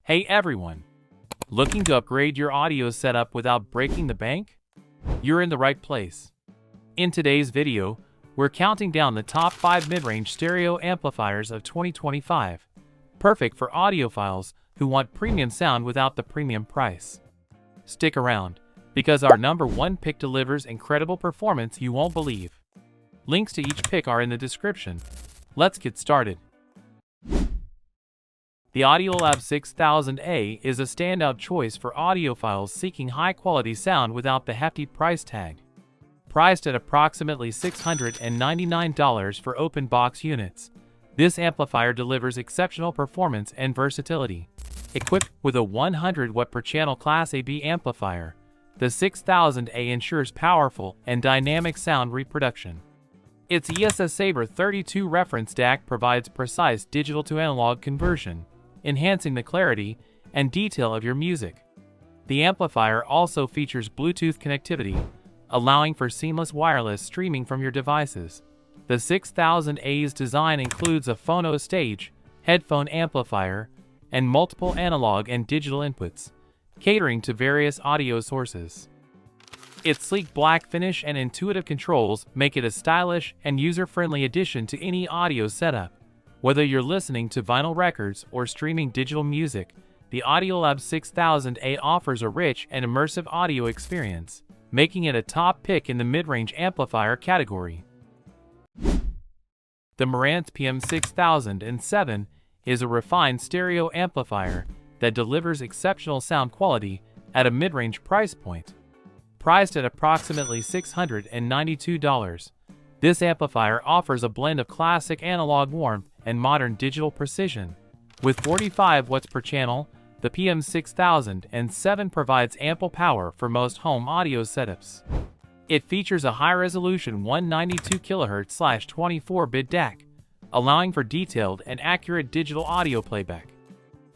Hey everyone! Looking to upgrade your audio setup without breaking the bank? You're in the right place. In today's video, we're counting down the top 5 mid-range stereo amplifiers of 2025, perfect for audiophiles who want premium sound without the premium price. Stick around, because our number 1 pick delivers incredible performance you won't believe. Links to each pick are in the description. Let's get started. The Audiolab 6000A is a standout choice for audiophiles seeking high-quality sound without the hefty price tag. Priced at approximately $699 for open-box units, this amplifier delivers exceptional performance and versatility. Equipped with a 100 watt per channel Class AB amplifier, the 6000A ensures powerful and dynamic sound reproduction. Its ESS Saver 32 reference DAC provides precise digital-to-analog conversion, enhancing the clarity and detail of your music. The amplifier also features Bluetooth connectivity, allowing for seamless wireless streaming from your devices. The 6000A's design includes a phono stage, headphone amplifier, and multiple analog and digital inputs, catering to various audio sources. Its sleek black finish and intuitive controls make it a stylish and user-friendly addition to any audio setup. Whether you're listening to vinyl records or streaming digital music, the Audiolab 6000A offers a rich and immersive audio experience, making it a top pick in the mid-range amplifier category. The Marantz PM6007 is a refined stereo amplifier that delivers exceptional sound quality at a mid-range price point. Priced at approximately $692, this amplifier offers a blend of classic analog warmth and modern digital precision. With 45 watts per channel, the PM6007 provides ample power for most home audio setups. It features a high-resolution 192 kHz/24-bit DAC, allowing for detailed and accurate digital audio playback.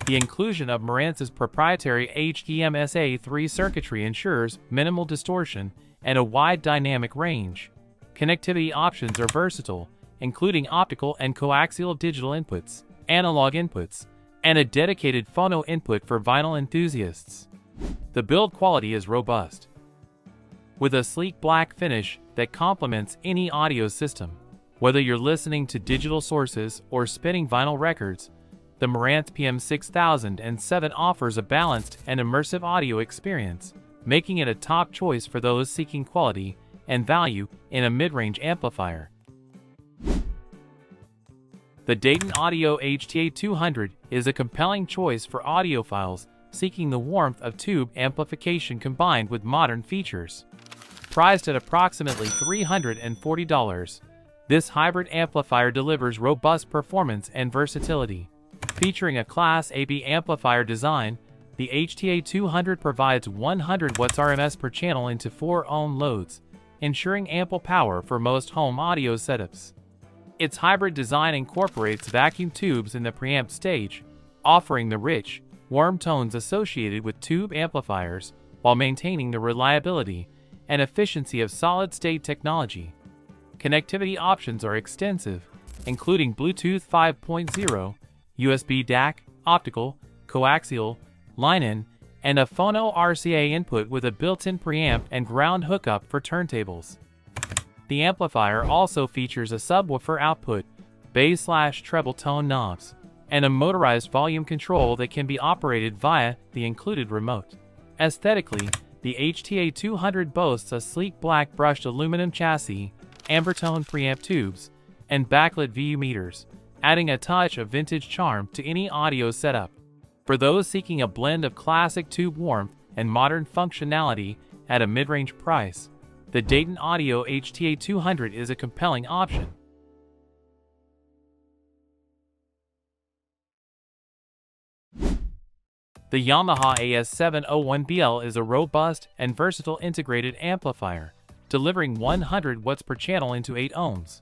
The inclusion of Marantz's proprietary HDMSA3 circuitry ensures minimal distortion and a wide dynamic range. Connectivity options are versatile, including optical and coaxial digital inputs, analog inputs, and a dedicated phono input for vinyl enthusiasts. The build quality is robust, with a sleek black finish that complements any audio system. Whether you're listening to digital sources or spinning vinyl records, the Marantz PM6007 offers a balanced and immersive audio experience, making it a top choice for those seeking quality and value in a mid-range amplifier. The Dayton Audio HTA200 is a compelling choice for audiophiles seeking the warmth of tube amplification combined with modern features. Priced at approximately $340, this hybrid amplifier delivers robust performance and versatility. Featuring a Class AB amplifier design, the HTA200 provides 100 watts RMS per channel into 4 ohm loads, ensuring ample power for most home audio setups. Its hybrid design incorporates vacuum tubes in the preamp stage, offering the rich, warm tones associated with tube amplifiers while maintaining the reliability and efficiency of solid-state technology. Connectivity options are extensive, including Bluetooth 5.0, USB DAC, optical, coaxial, line-in, and a phono RCA input with a built-in preamp and ground hookup for turntables. The amplifier also features a subwoofer output, bass/treble tone knobs, and a motorized volume control that can be operated via the included remote. Aesthetically, the HTA200 boasts a sleek black brushed aluminum chassis, ambertone preamp tubes, and backlit VU meters, adding a touch of vintage charm to any audio setup. For those seeking a blend of classic tube warmth and modern functionality at a mid-range price, the Dayton Audio HTA200 is a compelling option. The Yamaha AS701BL is a robust and versatile integrated amplifier, delivering 100 watts per channel into 8 ohms.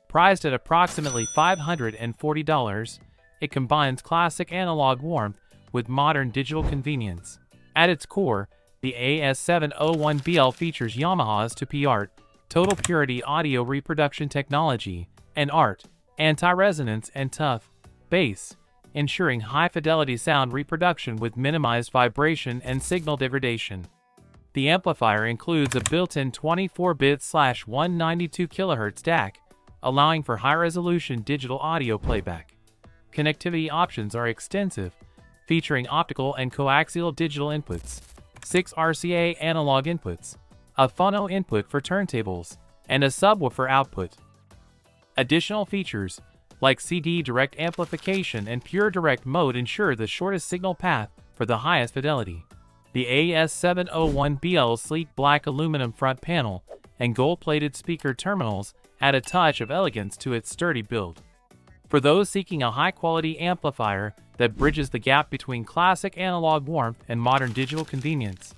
Priced at approximately $540, it combines classic analog warmth with modern digital convenience. At its core, the AS701BL features Yamaha's to-P-Art, total purity audio reproduction technology, and ART, anti-resonance and tough bass, ensuring high-fidelity sound reproduction with minimized vibration and signal degradation. The amplifier includes a built-in 24-bit/192 kHz DAC, allowing for high-resolution digital audio playback. Connectivity options are extensive, featuring optical and coaxial digital inputs, 6 RCA analog inputs, a phono input for turntables, and a subwoofer output. Additional features, like CD direct amplification and pure direct mode, ensure the shortest signal path for the highest fidelity. The A-S701BL sleek black aluminum front panel and gold-plated speaker terminals add a touch of elegance to its sturdy build. For those seeking a high-quality amplifier that bridges the gap between classic analog warmth and modern digital convenience,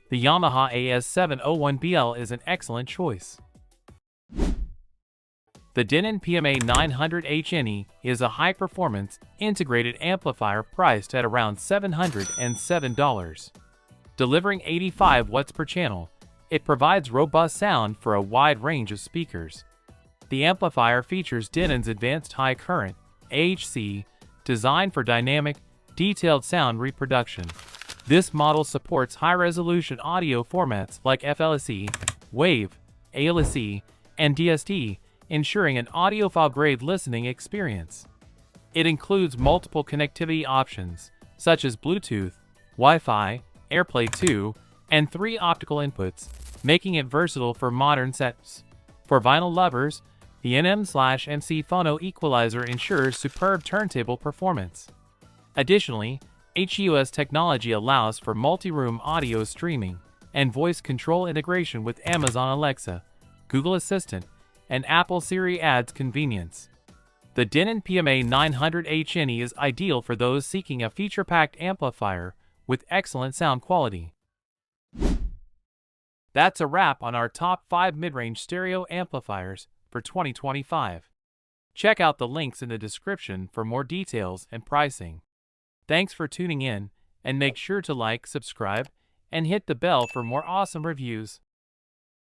the Yamaha A-S701BL is an excellent choice. The Denon PMA-900HNE is a high-performance, integrated amplifier priced at around $707. Delivering 85 watts per channel, it provides robust sound for a wide range of speakers. The amplifier features Denon's advanced high-current AHC, designed for dynamic, detailed sound reproduction. This model supports high-resolution audio formats like FLSE, WAV, ALSE, and DSD, ensuring an audiophile-grade listening experience. It includes multiple connectivity options, such as Bluetooth, Wi-Fi, AirPlay 2, and 3 optical inputs, making it versatile for modern setups. For vinyl lovers, the NM/MC phono equalizer ensures superb turntable performance. Additionally, HUS technology allows for multi-room audio streaming and voice control integration with Amazon Alexa, Google Assistant, and Apple Siri adds convenience. The Denon PMA-900HNE is ideal for those seeking a feature-packed amplifier with excellent sound quality. That's a wrap on our top 5 mid-range stereo amplifiers for 2025. Check out the links in the description for more details and pricing. Thanks for tuning in, and make sure to like, subscribe, and hit the bell for more awesome reviews.